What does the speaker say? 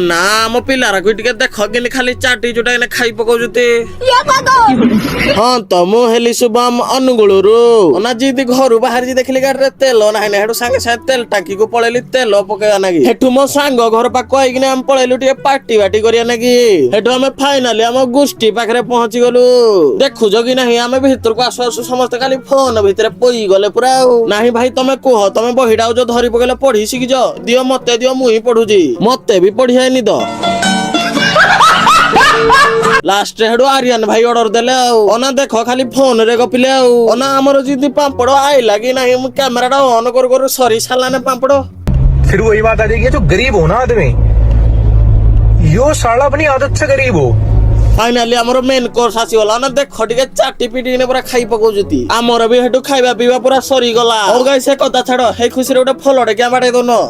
ना मो पिलारा को टिके देख कि खाली चाटी चुटा ने खाई पकाउजते हां त मो हेली शुभम अनुगुळरू ओना जीदी घरु बाहर जी देखली गाड़ी रे तेल नाही ने हेडु संगे संगे तेल टाकी को पळेली तेल पकेया नागी हेठु मो सांग घर पाको आइकि हम पळेलु टिके पार्टी बाटी करिया नागी हेठु हम फाइनली हम गुष्टी पाखरे पहुंची गलु देखु जगी नाही हम भीतर को आसु आसु समस्त खाली फोन भीतर पोई गले पूरा नाही भाई तमे कोह तमे बहिडा जो धरी पकेले पढी सिकि जो दियो मते दियो मुही पढुजी मते भी पढी आइनी द लास्ट हेडो आर्यन भाई ऑर्डर देले ओना देखो खाली फोन रे गपिले ओना हमर जीदी पापड़ आई लागी नाही हम कैमराटा ऑन कर सरी साला ने पापड़ फिर वही बात आ जाएगी जो गरीब हो ना आदमी यो साला अपनी आदत से गरीब हो फाइनली हमर मेन कोर्स आसी गला ना देखो टिके चाटी पीटी ने पूरा खाई पकोजती हमर भी हेडो खाइबा पीबा पूरा सरी गला ओ गाइस से कथा छाड़ो हे खुशी रे ओटा फलोडे क्या बाटे दोनो